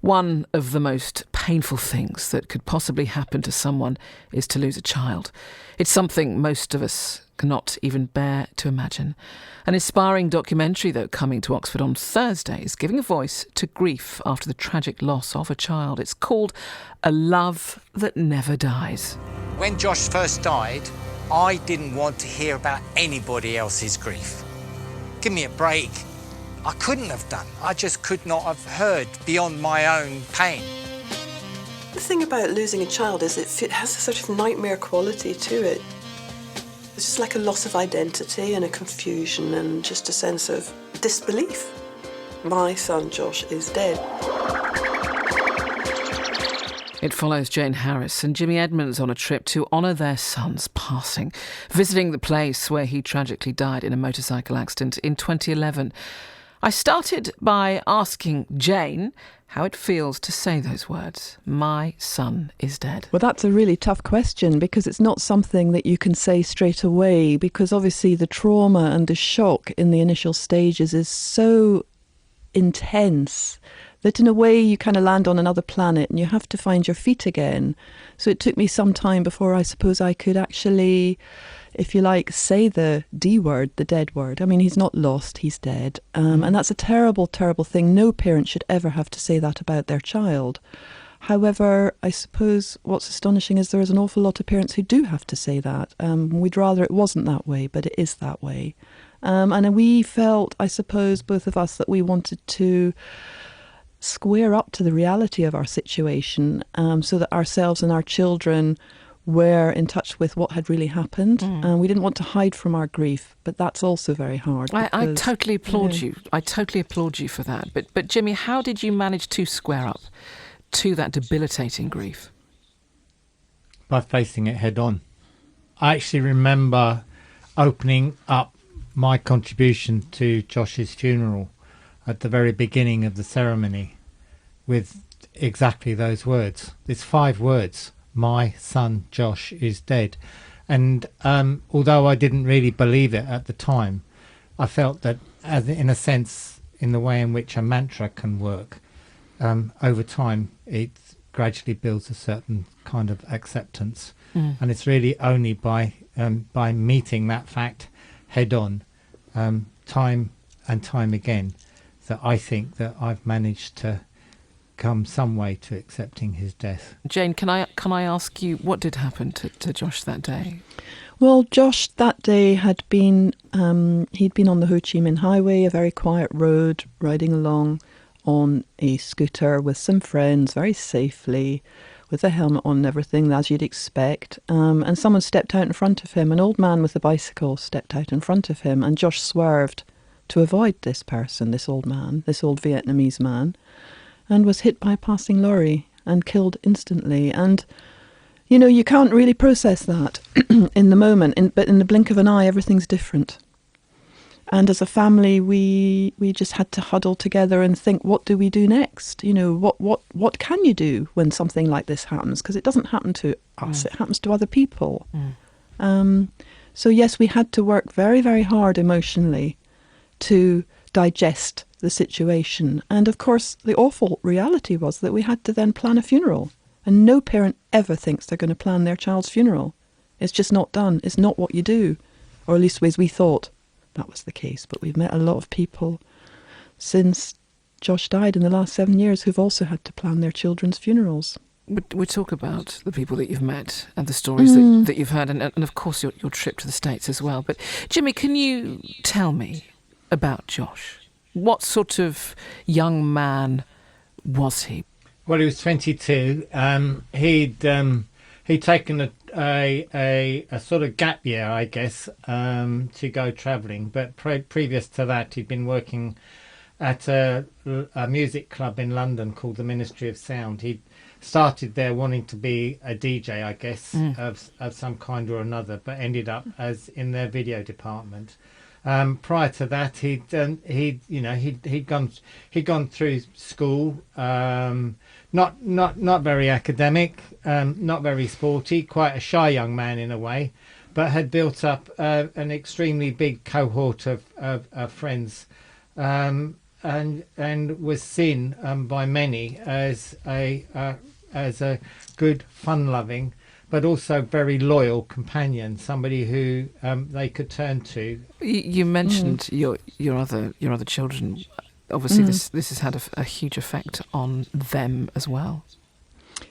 One of the most painful things that could possibly happen to someone is to lose a child. It's something most of us cannot even bear to imagine. An inspiring documentary, though, coming to Oxford on Thursday, is giving a voice to grief after the tragic loss of a child. It's called A Love That Never Dies. When Josh first died, I didn't want to hear about anybody else's grief. Give me a break. I couldn't have done. I just could not have heard beyond my own pain. The thing about losing a child is it has a sort of nightmare quality to it. It's just like a loss of identity and a confusion and just a sense of disbelief. My son Josh is dead. It follows Jane Harris and Jimmy Edmonds on a trip to honour their son's passing, visiting the place where he tragically died in a motorcycle accident in 2011. I started by asking Jane how it feels to say those words, "My son is dead." Well, that's a really tough question because it's not something that you can say straight away, because obviously the trauma and the shock in the initial stages is so intense that in a way you kind of land on another planet and you have to find your feet again. So it took me some time before I suppose I could actually, if you like, say the D word, the dead word. I mean, he's not lost, he's dead. And that's a terrible, terrible thing. No parent should ever have to say that about their child. However, I suppose what's astonishing is there is an awful lot of parents who do have to say that. We'd rather it wasn't that way, but it is that way. And we felt, I suppose, both of us, that we wanted to square up to the reality of our situation, so that ourselves and our children were in touch with what had really happened. We didn't want to hide from our grief, but that's also very hard. I totally applaud you. I totally applaud you for that. But Jimmy, how did you manage to square up to that debilitating grief? By facing it head on. I actually remember opening up my contribution to Josh's funeral at the very beginning of the ceremony with exactly those words. It's 5 words. My son Josh is dead. And although I didn't really believe it at the time, I felt that, as in a sense, in the way in which a mantra can work, over time it gradually builds a certain kind of acceptance. And it's really only by meeting that fact head on, time and time again, that I think that I've managed to come some way to accepting his death. Jane, can I ask you, what did happen to Josh that day? Well, Josh that day had been, he'd been on the Ho Chi Minh Highway, a very quiet road, riding along on a scooter with some friends, very safely, with a helmet on and everything, as you'd expect. And someone stepped out in front of him. An old man with a bicycle stepped out in front of him, and Josh swerved to avoid this person, this old man, this old Vietnamese man, and was hit by a passing lorry and killed instantly. And, you know, you can't really process that in the moment, but in the blink of an eye, everything's different. And as a family, we just had to huddle together and think, what do we do next? You know, what can you do when something like this happens? Because it doesn't happen to us, it happens to other people. So yes, we had to work very, very hard emotionally to digest the situation. And of course, the awful reality was that we had to then plan a funeral. And no parent ever thinks they're going to plan their child's funeral. It's just not done. It's not what you do. Or at least ways we thought that was the case. But we've met a lot of people since Josh died in the last 7 years who've also had to plan their children's funerals. We talk about the people that you've met and the stories that you've heard, and of course your trip to the States as well. But Jimmy, can you tell me about Josh? What sort of young man was he? Well, he was 22. He'd taken a sort of gap year, I guess, to go travelling. But previous to that, he'd been working at a music club in London called the Ministry of Sound. He started there wanting to be a DJ, I guess, of some kind or another, but ended up as in their video department. Prior to that, he'd gone through school, not very academic, not very sporty, quite a shy young man in a way, but had built up an extremely big cohort of friends, and was seen by many as a good, fun-loving, but also very loyal companion, somebody who they could turn to. You mentioned your other children. Obviously, this has had a huge effect on them as well.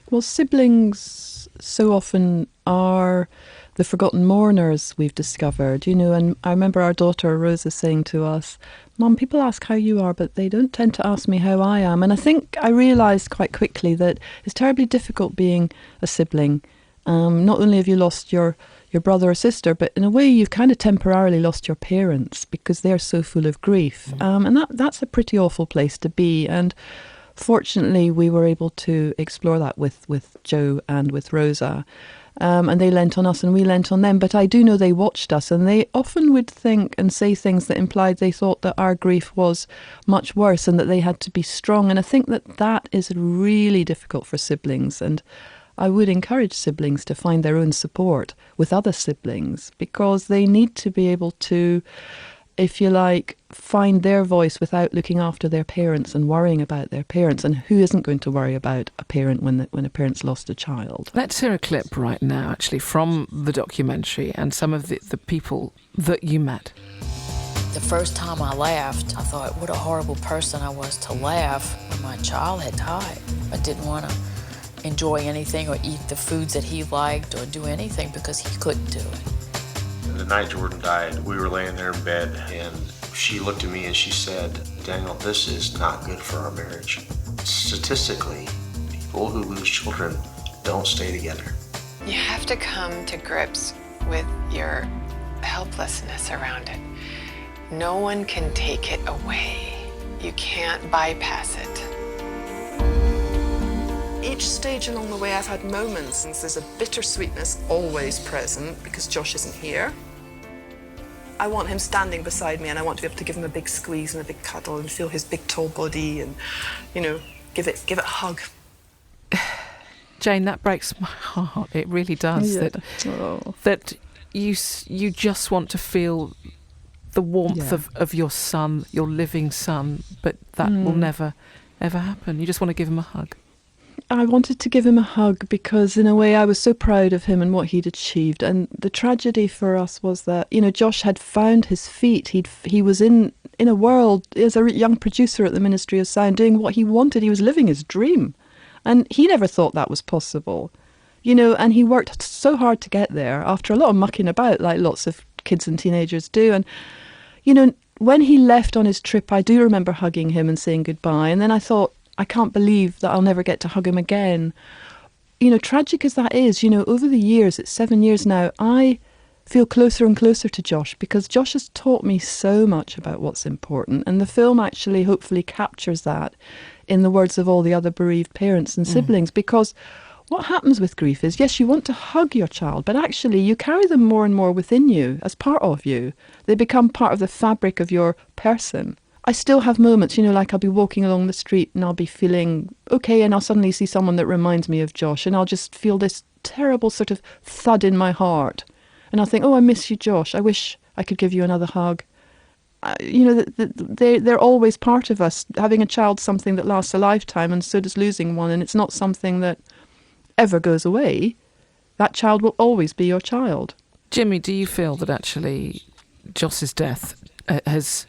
Well, siblings so often are the forgotten mourners, we've discovered, and I remember our daughter Rosa saying to us, "Mum, people ask how you are, but they don't tend to ask me how I am." And I think I realised quite quickly that it's terribly difficult being a sibling. Not only have you lost your brother or sister, but in a way you've kind of temporarily lost your parents because they're so full of grief. And that's a pretty awful place to be. And fortunately, we were able to explore that with Joe and with Rosa. And they lent on us and we lent on them. But I do know they watched us, and they often would think and say things that implied they thought that our grief was much worse and that they had to be strong. And I think that is really difficult for siblings. And I would encourage siblings to find their own support with other siblings, because they need to be able to, if you like, find their voice without looking after their parents and worrying about their parents. And who isn't going to worry about a parent when a parent's lost a child? Let's hear a clip right now, actually, from the documentary and some of the people that you met. The first time I laughed, I thought, what a horrible person I was to laugh when my child had died. I didn't want to enjoy anything or eat the foods that he liked or do anything because he couldn't do it. The night Jordan died, we were laying there in bed, and she looked at me and she said, "Daniel, this is not good for our marriage. Statistically, people who lose children don't stay together." You have to come to grips with your helplessness around it. No one can take it away. You can't bypass it. Each stage along the way I've had moments, and there's a bittersweetness always present because Josh isn't here. I want him standing beside me, and I want to be able to give him a big squeeze and a big cuddle and feel his big tall body and, give it a hug. Jane, that breaks my heart. It really does. Yeah. That you just want to feel the warmth of your son, your living son, but that will never, ever happen. You just want to give him a hug. I wanted to give him a hug because, in a way, I was so proud of him and what he'd achieved. And the tragedy for us was that, Josh had found his feet. He was in a world as a young producer at the Ministry of Sound doing what he wanted. He was living his dream. And he never thought that was possible. And he worked so hard to get there after a lot of mucking about, like lots of kids and teenagers do. And, when he left on his trip, I do remember hugging him and saying goodbye. And then I thought, I can't believe that I'll never get to hug him again. Tragic as that is, over the years, it's 7 years now, I feel closer and closer to Josh because Josh has taught me so much about what's important. And the film actually hopefully captures that in the words of all the other bereaved parents and siblings, because what happens with grief is, yes, you want to hug your child, but actually you carry them more and more within you as part of you. They become part of the fabric of your person. I still have moments, like I'll be walking along the street and I'll be feeling okay, and I'll suddenly see someone that reminds me of Josh, and I'll just feel this terrible sort of thud in my heart. And I'll think, oh, I miss you, Josh. I wish I could give you another hug. They're always part of us. Having a child's something that lasts a lifetime, and so does losing one, and it's not something that ever goes away. That child will always be your child. Jimmy, do you feel that actually Josh's death has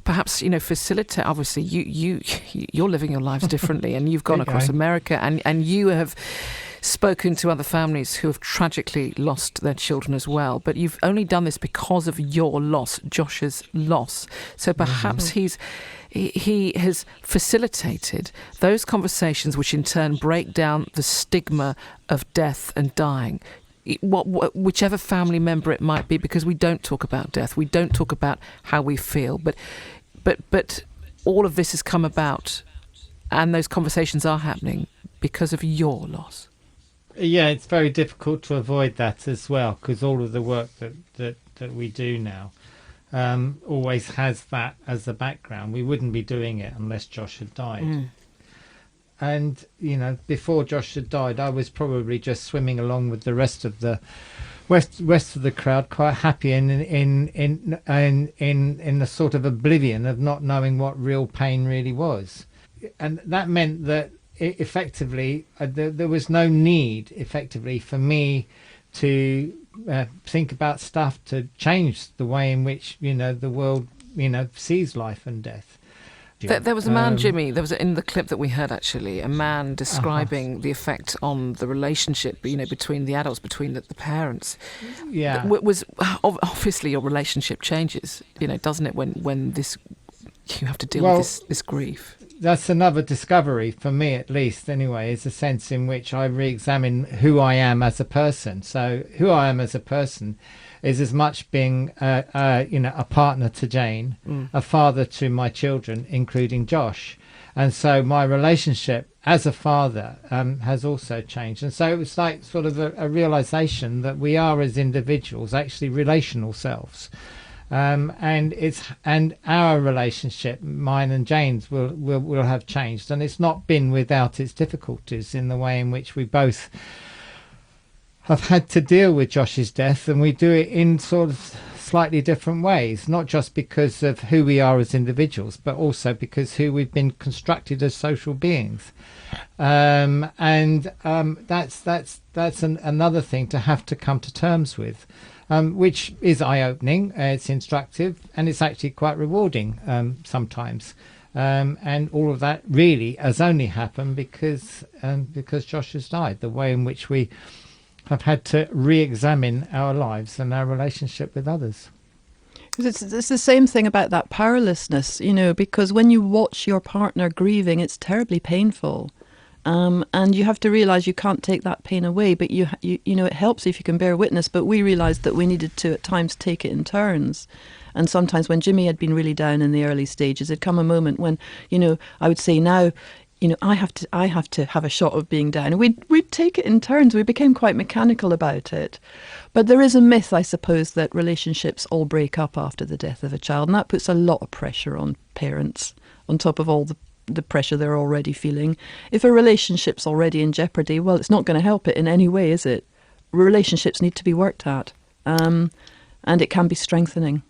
perhaps, facilitate, obviously you're living your lives differently and you've gone across America and you have spoken to other families who have tragically lost their children as well, but you've only done this because of your loss, Josh's loss. So perhaps he has facilitated those conversations which in turn break down the stigma of death and dying. Whichever family member it might be, because we don't talk about death, we don't talk about how we feel, but all of this has come about, and those conversations are happening because of your loss. Yeah, it's very difficult to avoid that as well, because all of the work that we do now always has that as a background. We wouldn't be doing it unless Josh had died. And, before Josh had died, I was probably just swimming along with the rest of the rest of the crowd quite happy in the sort of oblivion of not knowing what real pain really was, and that meant that effectively there was no need effectively for me to think about stuff to change the way in which the world sees life and death. There was a man, Jimmy, there was in the clip that we heard actually, a man describing the effect on the relationship, between the adults, between the parents. Yeah. Was obviously your relationship changes, doesn't it, when you have to deal with this grief? That's another discovery for me, at least anyway, is a sense in which I re-examine who I am as a person. So who I am as a person is as much being a partner to Jane, a father to my children, including Josh. And so my relationship as a father has also changed. And so it was like sort of a realization that we are, as individuals, actually relational selves. And our relationship, mine and Jane's, will have changed, and it's not been without its difficulties in the way in which we both have had to deal with Josh's death, and we do it in sort of slightly different ways, not just because of who we are as individuals, but also because who we've been constructed as social beings. That's another thing to have to come to terms with. Which is eye-opening, it's instructive, and it's actually quite rewarding sometimes. And all of that really has only happened because Josh has died, the way in which we have had to re-examine our lives and our relationship with others. It's the same thing about that powerlessness, because when you watch your partner grieving, it's terribly painful. And you have to realise you can't take that pain away, but you it helps if you can bear witness. But we realised that we needed to at times take it in turns. And sometimes when Jimmy had been really down in the early stages, there'd come a moment when, I would say now, I have to have a shot of being down. And we'd take it in turns. We became quite mechanical about it. But there is a myth, I suppose, that relationships all break up after the death of a child. And that puts a lot of pressure on parents, on top of all the pressure they're already feeling. If a relationship's already in jeopardy, well, it's not going to help it in any way, is it? Relationships need to be worked at, and it can be strengthening.